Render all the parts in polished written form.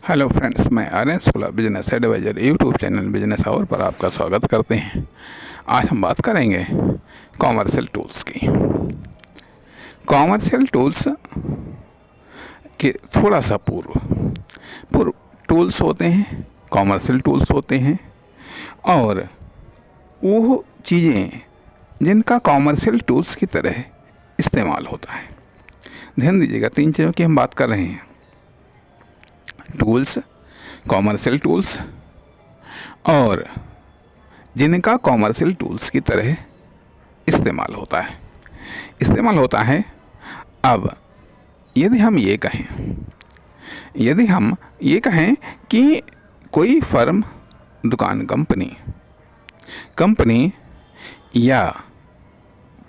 Hello friends, मैं Aryan Shukla business adviser YouTube channel business hour पर आपका स्वागत करते हैं। आज हम बात करेंगे कॉमर्शियल टूल्स की। कॉमर्शियल टूल्स के थोड़ा सा पूर्व टूल्स होते हैं, कॉमर्शियल टूल्स होते हैं और वो चीज़ें जिनका कॉमर्शियल टूल्स की तरह इस्तेमाल होता है। ध्यान दीजिएगा, 3 चीज़ों की हम बात कर रहे हैं: टूल्स, कॉमर्शियल टूल्स और जिनका कॉमर्शियल टूल्स की तरह इस्तेमाल होता है। अब यदि हम ये कहें कि कोई फर्म, दुकान, कंपनी या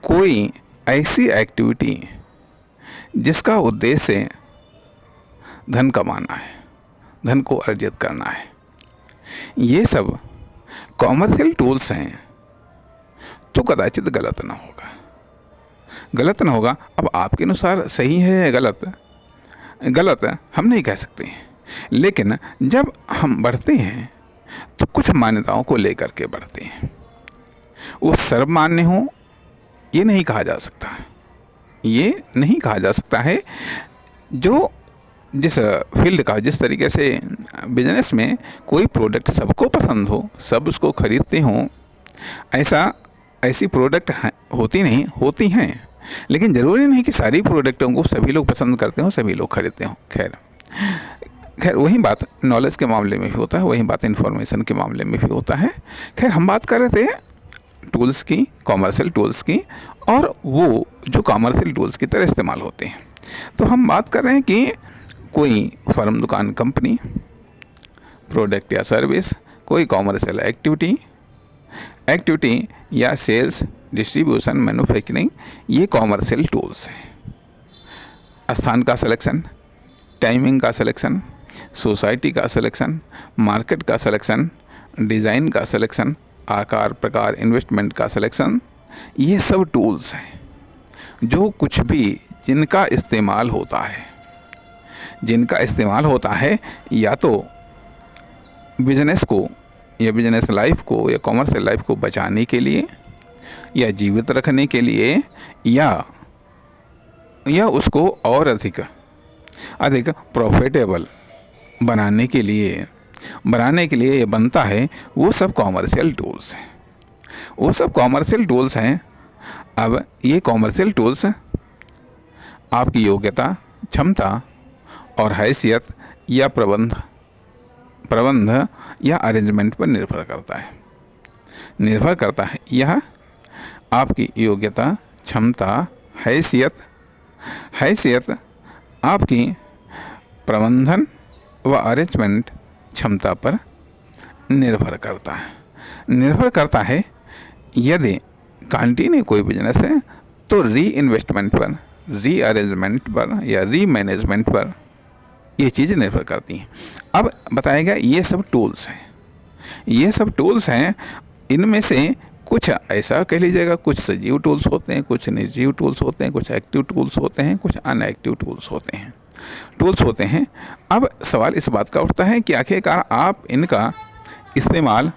कोई ऐसी एक्टिविटी जिसका उद्देश्य धन कमाना है, धन को अर्जित करना है, ये सब कॉमर्शियल टूल्स हैं, तो कदाचित गलत ना होगा। अब आपके अनुसार सही है या गलत हम नहीं कह सकते, लेकिन जब हम बढ़ते हैं तो कुछ मान्यताओं को लेकर के बढ़ते हैं। वो सर्वमान्य हो ये नहीं कहा जा सकता है। जो जिस फील्ड का, जिस तरीके से बिजनेस में कोई प्रोडक्ट सबको पसंद हो, सब उसको खरीदते हों, ऐसी प्रोडक्ट होती हैं, लेकिन ज़रूरी नहीं कि सारी प्रोडक्टों को सभी लोग पसंद करते हों, सभी लोग खरीदते हों। खैर वही बात नॉलेज के मामले में भी होता है, वही बात इन्फॉर्मेशन के मामले में भी होता है। खैर, हम बात कर रहे थे टूल्स की, कॉमर्शियल टूल्स की, और वो जो कॉमर्शियल टूल्स की तरह इस्तेमाल होते हैं। तो हम बात कर रहे हैं कि कोई फर्म, दुकान, कंपनी, प्रोडक्ट या सर्विस, कोई कॉमर्शियल एक्टिविटी या सेल्स, डिस्ट्रीब्यूशन, मैन्युफैक्चरिंग, ये कॉमर्शियल टूल्स हैं। स्थान का सिलेक्शन, टाइमिंग का सिलेक्शन, सोसाइटी का सिलेक्शन, मार्केट का सिलेक्शन, डिज़ाइन का सिलेक्शन, आकार, प्रकार, इन्वेस्टमेंट का सिलेक्शन, ये सब टूल्स हैं। जो कुछ भी जिनका इस्तेमाल होता है या तो बिजनेस को या बिजनेस लाइफ को या कॉमर्शियल लाइफ को बचाने के लिए या जीवित रखने के लिए या उसको और अधिक प्रॉफिटेबल बनाने के लिए ये बनता है, वो सब कॉमर्शियल टूल्स हैं। अब ये कॉमर्शियल टूल्स आपकी योग्यता, क्षमता और हैसियत या प्रबंध या अरेंजमेंट पर निर्भर करता है। यह आपकी योग्यता, क्षमता, हैसियत आपकी प्रबंधन व अरेंजमेंट क्षमता पर निर्भर करता है। यदि कंटिन्यू कोई बिजनेस है तो री-इन्वेस्टमेंट पर, री-अरेंजमेंट पर या री-मैनेजमेंट पर ये चीज़ें निर्भर करती हैं। अब बताया गया ये सब टूल्स हैं। इनमें से कुछ ऐसा कह लीजिएगा, कुछ सजीव टूल्स होते हैं, कुछ निर्जीव टूल्स होते हैं, कुछ एक्टिव टूल्स होते हैं, कुछ अनएक्टिव टूल्स होते हैं। अब सवाल इस बात का उठता है कि आखिरकार आप इनका इस्तेमाल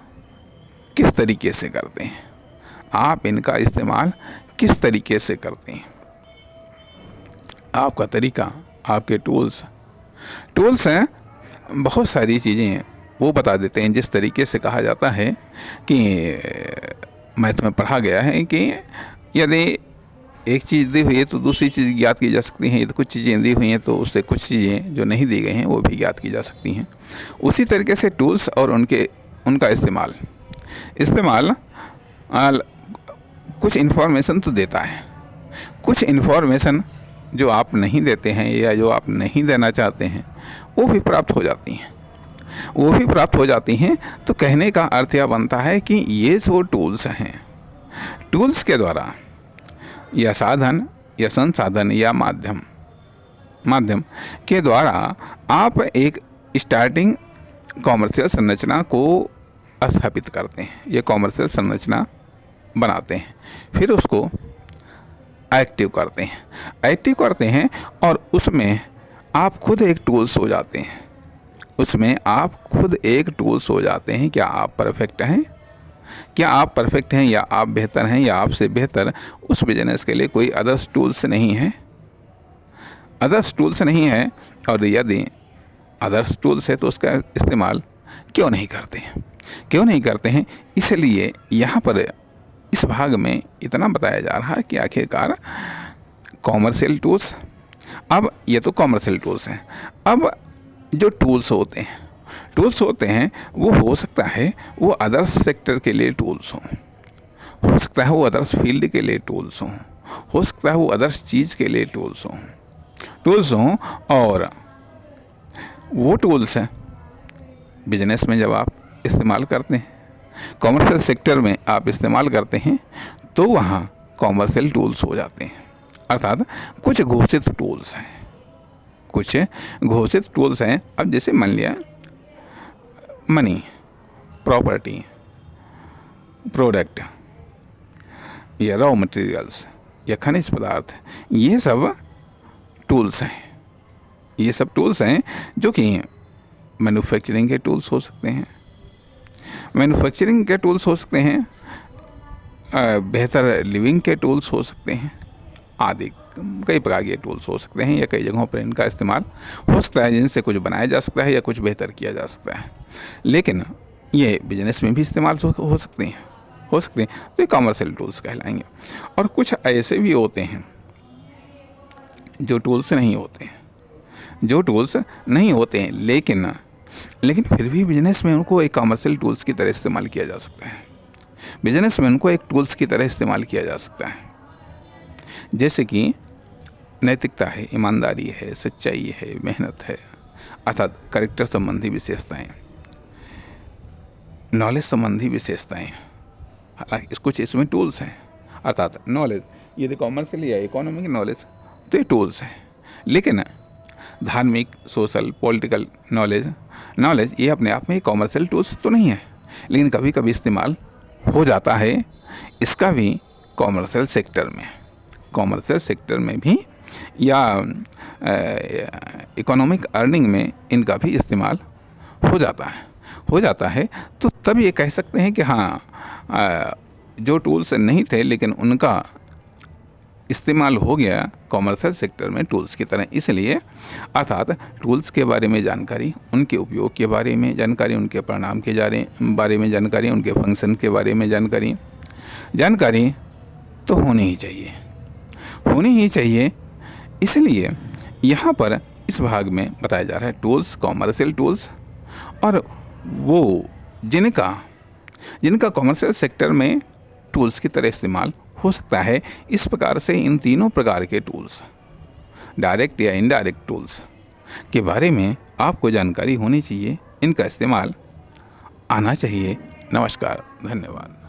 किस तरीके से करते हैं? आपका तरीका, आपके टूल्स हैं। बहुत सारी चीज़ें वो बता देते हैं। जिस तरीके से कहा जाता है कि मैथ में पढ़ा गया है कि यदि एक चीज़ दी हुई है तो दूसरी चीज़ ज्ञात की जा सकती हैं, यदि कुछ चीज़ें दी हुई हैं तो उससे कुछ चीज़ें जो नहीं दी गई हैं वो भी ज्ञात की जा सकती हैं। उसी तरीके से टूल्स और उनका इस्तेमाल कुछ इन्फॉर्मेशन तो देता है, कुछ इन्फॉर्मेशन जो आप नहीं देते हैं या जो आप नहीं देना चाहते हैं वो भी प्राप्त हो जाती हैं। तो कहने का अर्थ यह बनता है कि ये जो टूल्स हैं, टूल्स के द्वारा या साधन या संसाधन या माध्यम के द्वारा आप एक स्टार्टिंग कॉमर्शियल संरचना को स्थापित करते हैं, ये कॉमर्शियल संरचना बनाते हैं, फिर उसको एक्टिव करते हैं और उसमें आप खुद एक टूल्स हो जाते हैं। उसमें आप खुद एक टूल्स हो जाते हैं। क्या आप परफेक्ट हैं? क्या आप परफेक्ट हैं, या आप बेहतर हैं, या आपसे बेहतर उस बिजनेस के लिए कोई अदर्स टूल्स नहीं है? अदर्स टूल्स नहीं है, और यदि अदर्स टूल्स है तो उसका इस्तेमाल क्यों नहीं करते हैं? क्यों नहीं करते हैं? इसलिए यहाँ पर इस भाग में इतना बताया जा रहा है कि आखिरकार कॉमर्शियल टूल्स, अब ये तो कॉमर्शियल टूल्स हैं। अब जो टूल्स होते हैं वो हो सकता है वो अदर्स सेक्टर के लिए टूल्स हों, हो सकता है वो अदर्स फील्ड के लिए टूल्स हों, हो सकता है वो अदर्स चीज़ के लिए टूल्स हों। और वो टूल्स हैं बिजनेस में जब आप इस्तेमाल करते हैं, कॉमर्शियल सेक्टर में आप इस्तेमाल करते हैं, तो वहाँ कॉमर्शियल टूल्स हो जाते हैं। अर्थात कुछ घोषित टूल्स हैं। अब जैसे मान लिया मनी, प्रॉपर्टी, प्रोडक्ट, या रॉ मटेरियल्स, या खनिज पदार्थ, ये सब टूल्स हैं जो कि मैन्युफैक्चरिंग के टूल्स हो सकते हैं। बेहतर लिविंग के टूल्स हो सकते हैं, आदि कई प्रकार के टूल्स हो सकते हैं, या कई जगहों पर इनका इस्तेमाल हो सकता है, जिनसे कुछ बनाया जा सकता है या कुछ बेहतर किया जा सकता है। लेकिन ये बिजनेस में भी इस्तेमाल हो सकते हैं, तो ये कॉमर्शियल टूल्स कहलाएंगे। और कुछ ऐसे भी होते हैं जो टूल्स नहीं होते हैं, लेकिन फिर भी बिजनेस में उनको एक कॉमर्शियल टूल्स की तरह इस्तेमाल किया जा सकता है। जैसे कि नैतिकता है, ईमानदारी है, सच्चाई है, मेहनत है, अर्थात कैरेक्टर संबंधी विशेषताएं, नॉलेज संबंधी विशेषताएं, हालांकि कुछ इसमें टूल्स हैं। अर्थात नॉलेज, यदि कॉमर्शियल या इकोनॉमिक नॉलेज, तो ये टूल्स हैं। लेकिन धार्मिक, सोशल, पॉलिटिकल नॉलेज ये अपने आप में कॉमर्शियल टूल्स तो नहीं है, लेकिन कभी कभी इस्तेमाल हो जाता है इसका भी कॉमर्शियल सेक्टर में भी, या इकोनॉमिक अर्निंग में इनका भी इस्तेमाल हो जाता है। तो तब ये कह सकते हैं कि हाँ, जो टूल्स नहीं थे लेकिन उनका इस्तेमाल हो गया कॉमर्शियल सेक्टर में टूल्स की तरह। इसलिए अर्थात टूल्स के बारे में जानकारी, उनके उपयोग के बारे में जानकारी, उनके परिणाम के बारे में जानकारी, उनके फंक्शन के बारे में जानकारी तो होनी ही चाहिए। इसलिए यहाँ पर इस भाग में बताया जा रहा है टूल्स, कॉमर्शियल टूल्स, और वो जिनका कॉमर्शियल सेक्टर में टूल्स की तरह इस्तेमाल हो सकता है। इस प्रकार से इन तीनों प्रकार के टूल्स, डायरेक्ट या इनडायरेक्ट टूल्स के बारे में आपको जानकारी होनी चाहिए, इनका इस्तेमाल आना चाहिए। नमस्कार, धन्यवाद।